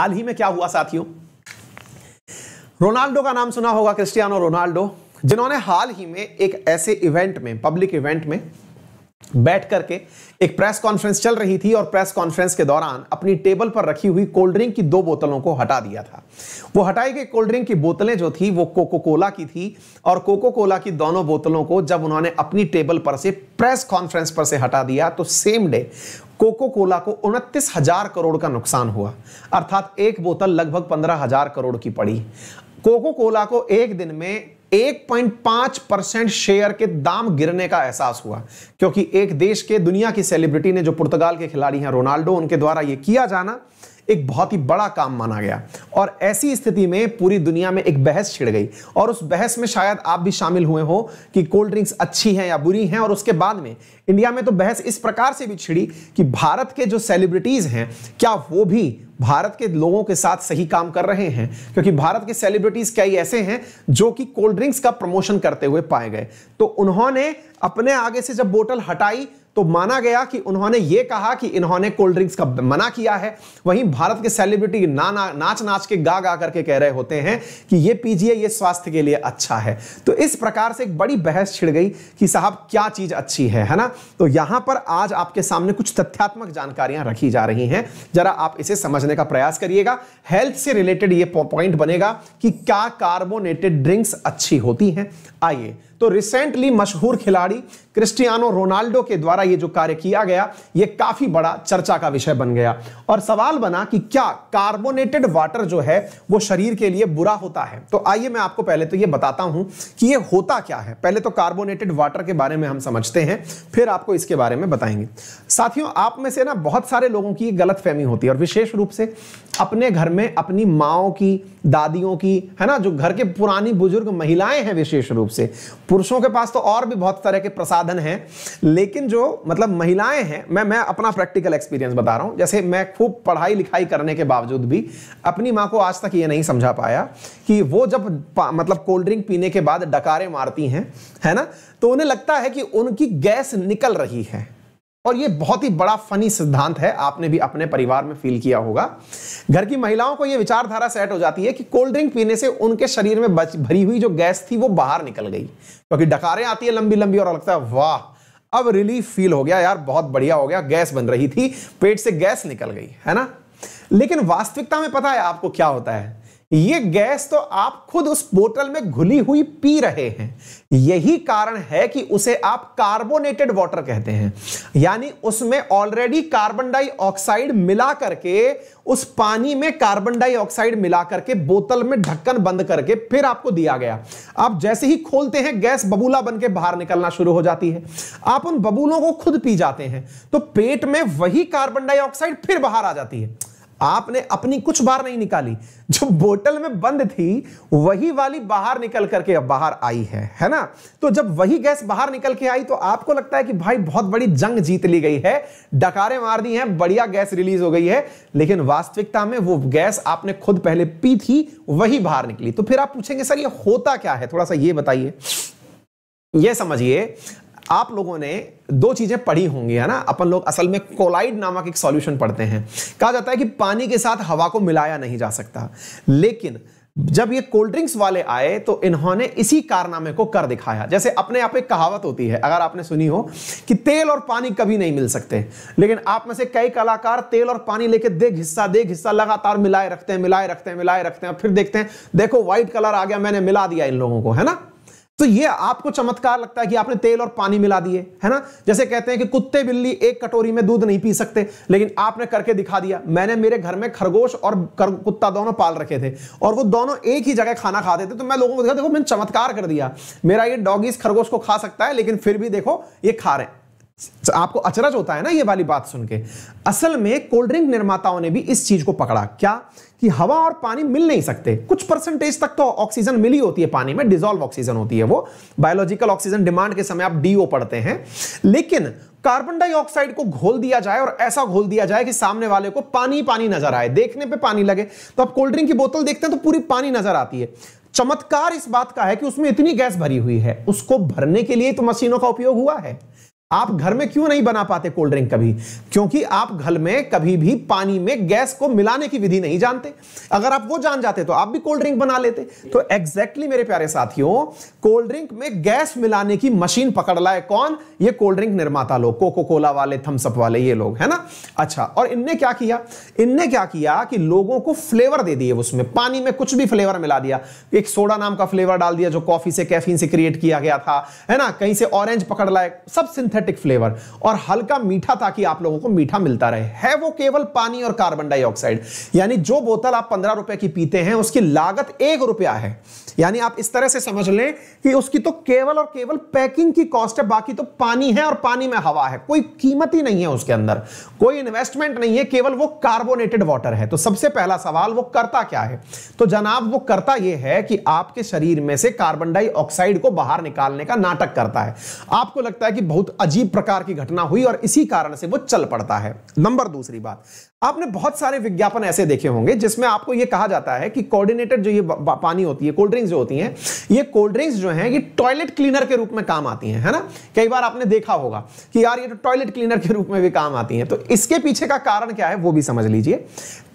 हाल ही में क्या हुआ साथियों, रोनाल्डो का नाम सुना होगा, क्रिस्टियानो रोनाल्डो, जिन्होंने हाल ही में एक ऐसे इवेंट में, पब्लिक इवेंट में बैठ करके, एक प्रेस कॉन्फ्रेंस चल रही थी और प्रेस कॉन्फ्रेंस के दौरान अपनी टेबल पर रखी हुई कोल्ड ड्रिंक की 2 बोतलों को हटा दिया था। वो हटाई गई कोल्ड ड्रिंक की बोतलें जो थी वो कोको कोला की थी, और कोको कोला की दोनों बोतलों को जब उन्होंने अपनी टेबल पर से प्रेस कॉन्फ्रेंस पर से हटा दिया तो सेम डे कोको कोला को 29,000 करोड़ का नुकसान हुआ, अर्थात एक बोतल लगभग 15,000 करोड़ की पड़ी। कोको कोला को एक दिन में 1.5% शेयर के दाम गिरने का एहसास हुआ, क्योंकि एक देश के, दुनिया की सेलिब्रिटी ने, जो पुर्तगाल के खिलाड़ी हैं रोनाल्डो, उनके द्वारा यह किया जाना एक बहुत ही बड़ा काम माना गया। और ऐसी स्थिति में पूरी दुनिया में एक बहस छिड़ गई, और उस बहस में शायद आप भी शामिल हुए हो कि कोल्ड ड्रिंक्स अच्छी हैं या बुरी हैं। और उसके बाद में इंडिया में तो बहस इस प्रकार से भी छिड़ी कि भारत के जो सेलिब्रिटीज हैं, क्या वो भी भारत के लोगों के साथ सही काम कर रहे हैं, क्योंकि भारत के सेलिब्रिटीज कई ऐसे हैं जो कि कोल्ड ड्रिंक्स का प्रमोशन करते हुए पाए गए। तो उन्होंने अपने आगे से जब बोतल हटाई तो माना गया कि उन्होंने ये कहा कि इन्होंने कोल्ड ड्रिंक्स का मना किया है। वहीं भारत के सेलिब्रिटी नाच नाच के गा गा करके कह रहे होते हैं कि ये पीजिए, ये स्वास्थ्य के लिए अच्छा है। तो इस प्रकार से एक बड़ी बहस छिड़ गई कि साहब क्या चीज अच्छी है ना। तो यहां पर आज आपके सामने कुछ तथ्यात्मक जानकारियां रखी जा रही हैं, जरा आप इसे समझने का प्रयास करिएगा। हेल्थ से रिलेटेड ये पॉइंट बनेगा कि क्या कार्बोनेटेड ड्रिंक्स अच्छी होती हैं। आइए, तो रिसेंटली मशहूर खिलाड़ी क्रिस्टियानो रोनाल्डो के द्वारा ये जो कार्य किया गया, ये काफी बड़ा चर्चा का विषय बन गया, और सवाल बना कि क्या कार्बोनेटेड वाटर जो है वो शरीर के लिए बुरा होता है। तो आइए मैं आपको पहले तो ये बताता हूं कि ये होता क्या है। पहले तो कार्बोनेटेड वाटर के बारे में हम समझते हैं, फिर आपको इसके बारे में बताएंगे। साथियों, आप में से ना बहुत सारे लोगों की गलतफहमी होती है, और विशेष रूप से अपने घर में अपनी माओ की, दादियों की, है ना, जो घर के पुरानी बुजुर्ग महिलाएं हैं, विशेष रूप से पुरुषों के पास तो और भी बहुत तरह के प्रसाधन हैं, लेकिन जो मतलब महिलाएं हैं, मैं अपना प्रैक्टिकल एक्सपीरियंस बता रहा हूं। जैसे मैं खूब पढ़ाई लिखाई करने के बावजूद भी अपनी मां को आज तक ये नहीं समझा पाया कि वो जब मतलब कोल्ड ड्रिंक पीने के बाद डकारे मारती हैं, है ना, तो उन्हें लगता है कि उनकी गैस निकल रही है। और ये बहुत ही बड़ा फनी सिद्धांत है, आपने भी अपने परिवार में फील किया होगा। घर की महिलाओं को ये विचारधारा सेट हो जाती है कि कोल्ड ड्रिंक पीने से उनके शरीर में भरी हुई जो गैस थी वो बाहर निकल गई, क्योंकि डकारें आती है लंबी लंबी, और लगता है वाह, अब रिलीफ फील हो गया यार, बहुत बढ़िया हो गया, गैस बन रही थी, पेट से गैस निकल गई, है ना। लेकिन वास्तविकता में पता है आपको क्या होता है? ये गैस तो आप खुद उस बोतल में घुली हुई पी रहे हैं। यही कारण है कि उसे आप कार्बोनेटेड वाटर कहते हैं, यानी उसमें ऑलरेडी कार्बन डाइऑक्साइड मिला करके, उस पानी में कार्बन डाइऑक्साइड मिला करके बोतल में ढक्कन बंद करके फिर आपको दिया गया। आप जैसे ही खोलते हैं, गैस बबूला बन के बाहर निकलना शुरू हो जाती है। आप उन बबूलों को खुद पी जाते हैं तो पेट में वही कार्बन डाइऑक्साइड फिर बाहर आ जाती है। आपने अपनी कुछ बार नहीं निकाली, जो बोतल में बंद थी वही वाली बाहर निकल करके अब बाहर आई है ना। तो जब वही गैस बाहर निकल के आई तो आपको लगता है कि भाई बहुत बड़ी जंग जीत ली गई है, डकारे मार दी हैं, बढ़िया गैस रिलीज हो गई है। लेकिन वास्तविकता में वो गैस आपने खुद पहले पी थी, वही बाहर निकली। तो फिर आप पूछेंगे सर ये होता क्या है, थोड़ा सा ये बताइए। ये समझिए, आप लोगों ने 2 चीजें पढ़ी होंगी, है ना। अपन लोग असल में कोलाइड नामक एक सॉल्यूशन पढ़ते हैं। कहा जाता है कि पानी के साथ हवा को मिलाया नहीं जा सकता, लेकिन जब ये कोल्ड ड्रिंक्स वाले आए तो इन्होंने इसी कारनामे को कर दिखाया। जैसे अपने आप एक कहावत होती है, अगर आपने सुनी हो, कि तेल और पानी कभी नहीं मिल सकते, लेकिन आप में से कई कलाकार तेल और पानी लेके देख हिस्सा लगातार मिलाए रखते हैं, फिर देखते हैं देखो व्हाइट कलर आ गया, मैंने मिला दिया इन लोगों को, है ना। तो ये आपको चमत्कार लगता है कि आपने तेल और पानी मिला दिए, है ना। जैसे कहते हैं कि कुत्ते बिल्ली एक कटोरी में दूध नहीं पी सकते, लेकिन आपने करके दिखा दिया। मैंने मेरे घर में खरगोश और कुत्ता दोनों पाल रखे थे, और वो दोनों एक ही जगह खाना खाते थे, तो मैं लोगों को देखा, देखो मैंने चमत्कार कर दिया, मेरा ये डॉगीज खरगोश को खा सकता है, लेकिन फिर भी देखो ये खा रहे हैं। आपको अचरज होता है ना ये वाली बात सुन के। असल में कोल्ड ड्रिंक निर्माताओं ने भी इस चीज को पकड़ा, क्या कि हवा और पानी मिल नहीं सकते। कुछ परसेंटेज तक तो ऑक्सीजन मिली होती है पानी में, डिसॉल्व ऑक्सीजन होती है वो, बायोलॉजिकल ऑक्सीजन डिमांड के समय आप DO पढ़ते हैं। लेकिन कार्बन डाइऑक्साइड को घोल दिया जाए, और ऐसा घोल दिया जाए कि सामने वाले को पानी पानी नजर आए, देखने पे पानी लगे। तो आप कोल्ड ड्रिंक की बोतल देखते हैं तो पूरी पानी नजर आती है। चमत्कार इस बात का है कि उसमें इतनी गैस भरी हुई है, उसको भरने के लिए तो मशीनों का उपयोग हुआ है। आप घर में क्यों नहीं बना पाते कोल्ड ड्रिंक कभी? क्योंकि आप घर में कभी भी पानी में गैस को मिलाने की विधि नहीं जानते। अगर आप वो जान जाते तो आप भी कोल्ड ड्रिंक बना लेते। तो एग्जैक्टली मेरे प्यारे साथियों, कोल्ड ड्रिंक में गैस मिलाने की मशीन पकड़ लाए कौन? ये कोल्ड ड्रिंक निर्माता लोग, कोको कोला वाले, थम्स अप वाले, ये लोग, है ना। अच्छा, और इनने क्या किया? इनने क्या किया कि लोगों को फ्लेवर दे दिए, उसमें पानी में कुछ भी फ्लेवर मिला दिया। एक सोडा नाम का फ्लेवर डाल दिया जो कॉफी से, कैफीन से क्रिएट किया गया था, है ना। कहीं से ऑरेंज पकड़ लाए, सब सिंथेटिक फ्लेवर, और हल्का मीठा ताकि आप लोगों को मीठा मिलता रहे। है वो केवल पानी और कार्बन डाइऑक्साइड। यानी जो बोतल आप 15 रुपए की पीते हैं उसकी लागत 1 रुपया है। यानी आप इस तरह से समझ लें कि उसकी तो केवल और केवल पैकिंग की कॉस्ट है, बाकी तो पानी है और पानी में हवा है, कोई कीमत ही नहीं है उसके अंदर, कोई इन्वेस्टमेंट नहीं है, केवल वो कार्बोनेटेड वाटर है। तो सबसे पहला सवाल, वो करता क्या है? तो जनाब वो करता यह है कि आपके शरीर में से कार्बन डाइऑक्साइड को बाहर निकालने का नाटक करता है। आपको लगता है कि बहुत अजीब प्रकार की घटना हुई और इसी कारण से वो चल पड़ता है। नंबर दूसरी बात, आपने बहुत सारे विज्ञापन ऐसे देखे होंगे जिसमें आपको यह कहा जाता है कि कोऑर्डिनेटेड जो ये पानी होती है, कोल्ड ड्रिंक्स जो होती हैं, ये कोल्ड ड्रिंक्स जो हैं ये टॉयलेट क्लीनर के रूप में काम आती हैं, है ना। कई बार आपने देखा होगा कि यार ये तो टॉयलेट क्लीनर के रूप में भी काम आती हैं। तो इसके पीछे का कारण क्या है वो भी समझ लीजिए।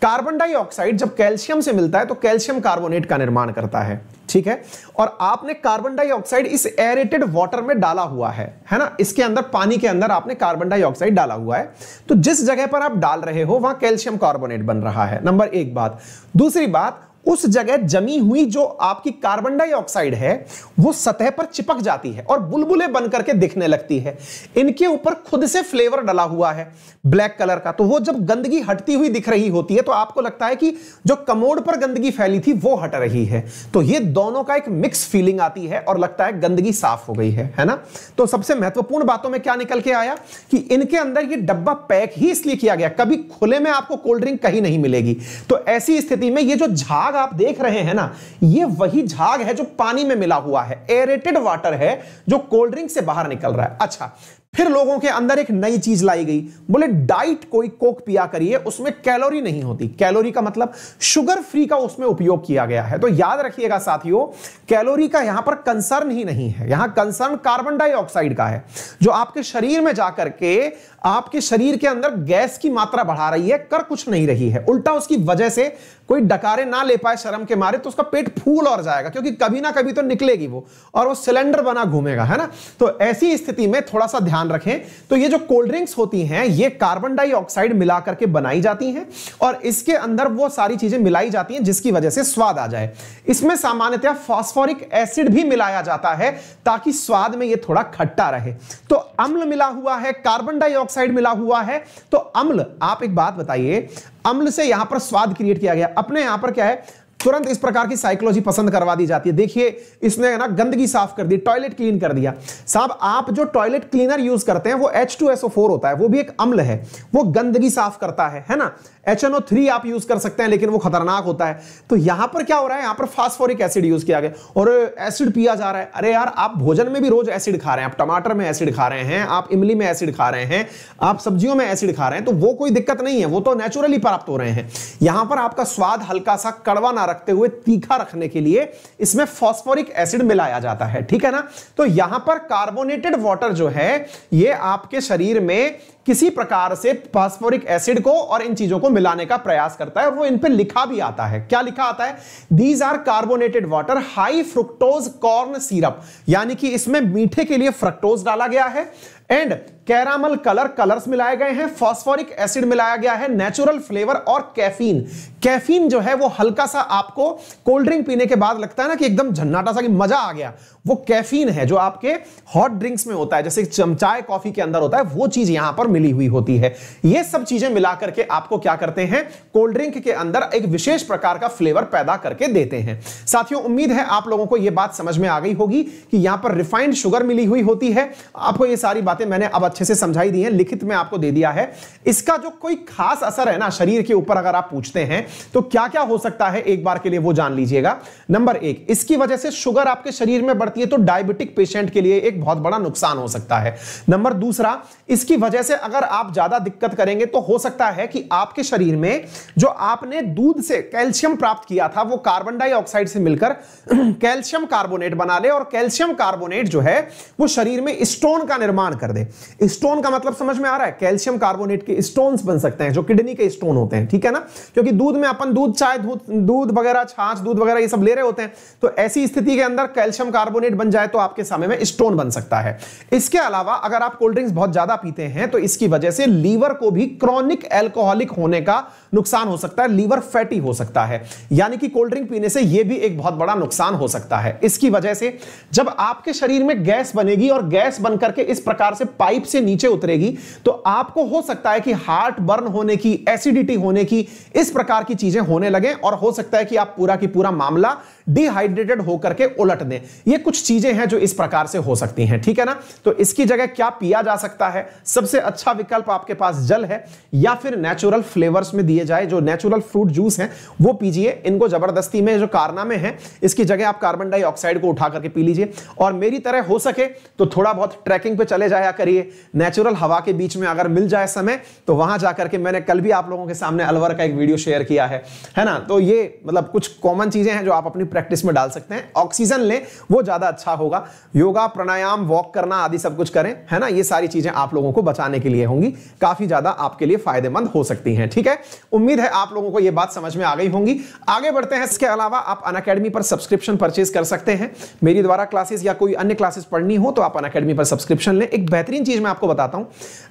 कार्बन डाइऑक्साइड जब कैल्शियम से मिलता है तो कैल्शियम कार्बोनेट का निर्माण करता है, ठीक है। और आपने कार्बन डाइऑक्साइड इस एरेटेड वाटर में डाला हुआ है ना। इसके अंदर, पानी के अंदर आपने कार्बन डाइऑक्साइड डाला हुआ है। तो जिस जगह पर आप डाल रहे हो वहां कैल्शियम कार्बोनेट बन रहा है, नंबर एक बात। दूसरी बात, उस जगह जमी हुई जो आपकी कार्बन डाइऑक्साइड है वो सतह पर चिपक जाती है और बुलबुले बन करके दिखने लगती है। इनके ऊपर खुद से फ्लेवर डला हुआ है ब्लैक कलर का, तो वो जब गंदगी हटती हुई दिख रही होती है तो आपको लगता है कि जो कमोड पर गंदगी फैली थी वो हट रही है। तो ये दोनों का एक मिक्स फीलिंग आती है और लगता है गंदगी साफ हो गई है ना। तो सबसे महत्वपूर्ण बातों में क्या निकल के आया कि इनके अंदर ये डब्बा पैक ही इसलिए किया गया, कभी खुले में आपको कोल्ड ड्रिंक कहीं नहीं मिलेगी। तो ऐसी स्थिति में ये जो झाग आप देख रहे हैं ना, ये वही झाग है जो पानी में मिला हुआ है, एरेटेड वाटर है जो कोल्ड ड्रिंक से बाहर निकल रहा है। अच्छा, फिर लोगों के अंदर एक नई चीज लाई गई, बोले डाइट कोई कोक पिया करिए, उसमें कैलोरी नहीं होती। कैलोरी का मतलब शुगर फ्री का उसमें उपयोग किया गया है। तो याद रखिएगा साथियों, कैलोरी का यहां पर कंसर्न ही नहीं है, यहां कंसर्न कार्बन डाइऑक्साइड का है जो आपके शरीर में जाकर के आपके शरीर के अंदर गैस की मात्रा बढ़ा रही है, कर कुछ नहीं रही है। उल्टा उसकी वजह से कोई डकारे ना ले पाए शर्म के मारे तो उसका पेट फूल और जाएगा, क्योंकि कभी ना कभी तो निकलेगी वो और वो सिलेंडर बना घूमेगा, है ना। तो ऐसी स्थिति में थोड़ा सा ध्यान रखें। तो ये जो कोल्ड ड्रिंक्स होती हैं ये कार्बन डाइऑक्साइड मिला करके बनाई जाती हैं और इसके अंदर वो सारी चीजें मिलाई जाती हैं जिसकी वजह से स्वाद आ जाए। इसमें सामान्यतः फास्फोरिक एसिड भी मिलाया जाता है ताकि स्वाद में ये थोड़ा खट्टा रहे। तो अम्ल मिला हुआ है, कार्बन डाइऑक्साइड मिला हुआ है, तो अम्ल, आप एक बात बताइए, अम्ल से यहां पर स्वाद क्रिएट किया गया। अपने यहां पर क्या है, तुरंत इस प्रकार की साइकोलॉजी पसंद करवा दी जाती है। देखिए इसने ना गंदगी साफ कर दी, टॉयलेट क्लीन कर दिया। साहब आप जो टॉयलेट क्लीनर यूज करते हैं वो H2SO4 होता है, वो भी एक अम्ल है, वो गंदगी साफ करता है ना। HNO3 आप यूज कर सकते हैं लेकिन वो खतरनाक होता है। तो यहां पर क्या हो रहा है, यहां पर फास्फोरिक एसिड यूज किया गया और एसिड पिया जा रहा है। अरे यार, आप भोजन में भी रोज एसिड खा रहे हैं, आप टमाटर में एसिड खा रहे हैं, आप इमली में एसिड खा रहे हैं, आप सब्जियों में एसिड खा रहे हैं, तो वो कोई दिक्कत नहीं है, वो तो नेचुरली प्राप्त हो रहे हैं। यहां पर आपका स्वाद हल्का सा कड़वा ना रखते हुए तीखा रखने के लिए इसमें फास्फोरिक एसिड मिलाया जाता है, ठीक है ना। तो यहां पर कार्बोनेटेड वाटर जो है ये आपके शरीर में किसी प्रकार से फास्फोरिक एसिड को और इन चीजों को मिलाने का प्रयास करता है और वो इन पे लिखा भी आता है। क्या लिखा आता है? These are carbonated water high fructose corn syrup, यानी कि इसमें मीठे के लिए फ्रक्टोज डाला गया है एंड कैरामल कलर्स मिलाए गए हैं, फास्फोरिक एसिड मिलाया गया है, नेचुरल फ्लेवर और कैफीन। कैफीन जो है वो हल्का सा आपको कोल्ड ड्रिंक पीने के बाद लगता है ना कि एकदम झन्नाटा सा कि मजा आ गया, वो कैफीन है जो आपके हॉट ड्रिंक्स में होता है, जैसे चाय कॉफी के अंदर होता है, वो चीज यहां पर मिली हुई होती है। ये सब चीजें मिला करके आपको क्या करते हैं, कोल्ड ड्रिंक के अंदर एक विशेष प्रकार का फ्लेवर पैदा करके देते हैं। साथियों, उम्मीद है आप लोगों को यह बात समझ में आ गई होगी कि यहां पर रिफाइंड शुगर मिली हुई होती है। आपको ये सारी बातें मैंने अब अच्छे से समझाई दी है, लिखित में आपको दे दिया है। इसका जो कोई खास असर है ना शरीर के ऊपर, अगर आप पूछते हैं तो क्या क्या हो सकता है, एक बार के लिए वो जान लीजिएगा। नंबर 1, इसकी वजह से शुगर आपके शरीर में बढ़ती करती है तो डायबिटिक पेशेंट के लिए एक बहुत बड़ा नुकसान हो सकता है। नंबर दूसरा, इसकी वजह से अगर आप ज्यादा दिक्कत करेंगे तो हो सकता है कि आपके शरीर में जो आपने दूध से कैल्शियम प्राप्त किया था वो कार्बन डाइऑक्साइड से मिलकर कैल्शियम कार्बोनेट बना ले, और कैल्शियम कार्बोनेट जो है वो शरीर में स्टोन का निर्माण कर दे। स्टोन का मतलब समझ में आ रहा है? कैल्शियम कार्बोनेट के स्टोन्स बन सकते हैं जो किडनी के स्टोन होते हैं, ठीक है ना? क्योंकि दूध में अपन दूध, चाय, दूध वगैरह, छाछ, दूध वगैरह ये सब ले रहे होते हैं, तो ऐसी स्थिति के अंदर कैल्शियम कार्बोनेट बन जाए तो आपके समय में स्टोन बन सकता है। इसके अलावा अगर आप कोल्ड ड्रिंक्स बहुत ज्यादा पीते हैं तो इसकी वजह से लीवर को भी क्रॉनिक एल्कोहलिक होने का नुकसान हो सकता है, लीवर फैटी हो सकता है। यानी कि कोल्ड ड्रिंक पीने से यह भी एक बहुत बड़ा नुकसान हो सकता है। इसकी वजह से जब आपके शरीर में गैस बनेगी और गैस बनकर के इस प्रकार से पाइप से नीचे उतरेगी तो आपको हो सकता है कि हार्ट बर्न होने की, एसिडिटी होने की, इस प्रकार की चीजें होने लगे, और हो सकता है कि आप पूरा की पूरा मामला डिहाइड्रेटेड होकर के उलट दें। ये कुछ चीजें हैं जो इस प्रकार से हो सकती हैं, ठीक है ना? तो इसकी जगह क्या पिया जा सकता है? सबसे अच्छा विकल्प आपके पास जल है, या फिर नेचुरल फ्लेवर्स में दिए जाए जो नेचुरल फ्रूट जूस हैं वो पीजिए। इनको जबरदस्ती में जो कारनामे हैं, इसकी जगह आप कार्बन डाइऑक्साइड को उठा करके पी लीजिए। और मेरी तरह हो सके तो थोड़ा बहुत ट्रैकिंग पे चले जाया करिए, नेचुरल हवा के बीच में अगर मिल जाए समय तो वहां जाकर के, मैंने कल भी आप लोगों के सामने अलवर का एक वीडियो शेयर किया है ना? तो ये मतलब कुछ कॉमन चीजें हैं जो आप अपनी प्रैक्टिस में डाल सकते हैं। ऑक्सीजन लें, वो ज्यादा अच्छा होगा। योगा, प्राणायाम, वॉक करना आदि सब कुछ करें, है ना? ये सारी चीजें आप लोगों को बचाने के लिए होंगी, काफी ज्यादा आपके लिए फायदेमंद हो सकती हैं, ठीक है? उम्मीद है आप लोगों को ये बात समझ में आ गई होंगी। आगे बढ़ते हैं। इसके अलावा आप अनअकैडमी पर सब्सक्रिप्शन परचेज कर सकते हैं। मेरी द्वारा क्लासेस या कोई अन्य क्लासेस पढ़नी हो तो आप अनअकैडमी पर सब्सक्रिप्शन लें। एक बेहतरीन चीज मैं आपको बताता हूं,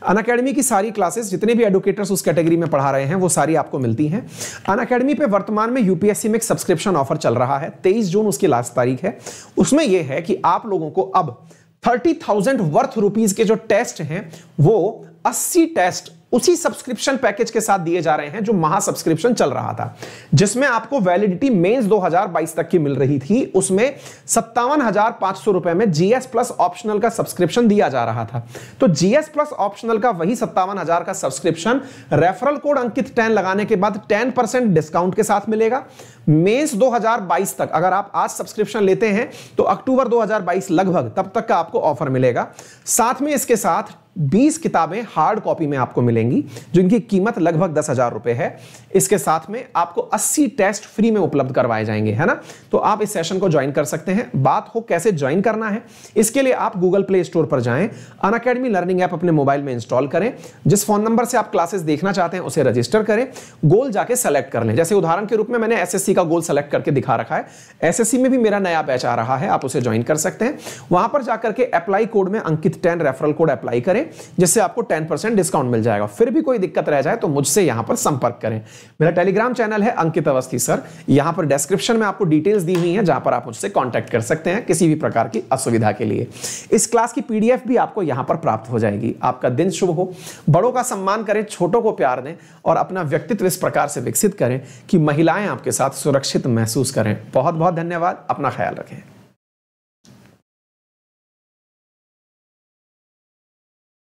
अनअकैडमी की सारी क्लासेस जितने भी एडुकेटर्स उस कैटेगरी में पढ़ा रहे हैं वो सारी आपको मिलती हैं। अनअकैडमी पे वर्तमान में यूपीएससी में एक सब्सक्रिप्शन ऑफर चल रहा है, 23 जून उसकी लास्ट तारीख है। उसमें यह है कि आप लोगों को अब 30,000 वर्थ रुपीज के जो टेस्ट हैं वो 80 टेस्ट उसी सब्सक्रिप्शन पैकेज के साथ दिए जा रहे हैं जो महा सब्सक्रिप्शन चल रहा था, जिसमें आपको वैलिडिटी मेंस 2022 तक की मिल रही थी। उसमें 57,500 रुपए में जीएस प्लस ऑप्शनल का सब्सक्रिप्शन दिया जा रहा था। तो जीएस प्लस ऑप्शनल का वही 57,000 का सब्सक्रिप्शन रेफरल कोड अंकित 10 लगाने के बाद 10% डिस्काउंट के साथ मिलेगा। मेंस 2022 तक अगर आप आज सब्सक्रिप्शन लेते हैं तो अक्टूबर 2022 लगभग तब तक का आपको ऑफर मिलेगा। साथ में इसके साथ 20 किताबें हार्ड कॉपी में आपको मिलेंगी जिनकी कीमत लगभग 10,000 रुपए है। इसके साथ में आपको 80 टेस्ट फ्री में उपलब्ध करवाए जाएंगे, है ना? तो आप इस सेशन को ज्वाइन कर सकते हैं। बात हो कैसे ज्वाइन करना है, इसके लिए आप गूगल प्ले स्टोर पर जाएं, अनअकैडमी लर्निंग ऐप अपने मोबाइल में इंस्टॉल करें, जिस फोन नंबर से आप क्लासेस देखना चाहते हैं उसे रजिस्टर करें, गोल जाके सेलेक्ट कर लें। जैसे उदाहरण के रूप में मैंने एसएससी का गोल सेलेक्ट करके दिखा रखा है। एसएससी में भी मेरा नया बैच आ रहा है, आप उसे ज्वाइन कर सकते हैं। वहां पर जाकर के अप्लाई कोड में अंकित 10 रेफरल कोड अप्लाई करें, जिससे आपको 10% डिस्काउंट मिल जाएगा। फिर भी कोई दिक्कत रह जाए तो मुझसे यहां पर संपर्क करें। मेरा टेलीग्राम चैनल है अंकित अवस्थी सर, यहां पर डिस्क्रिप्शन में आपको डिटेल्स दी हुई हैं जहां पर आप मुझसे कांटेक्ट कर सकते हैं किसी भी प्रकार की असुविधा के लिए। इस क्लास की पीडीएफ भी आपको यहां पर प्राप्त हो जाएगी। आपका दिन शुभ हो, बड़ों का सम्मान करें, छोटों को प्यार दें और अपना व्यक्तित्व इस प्रकार से विकसित करें कि महिलाएं आपके साथ सुरक्षित महसूस करें। बहुत बहुत धन्यवाद, अपना ख्याल रखें।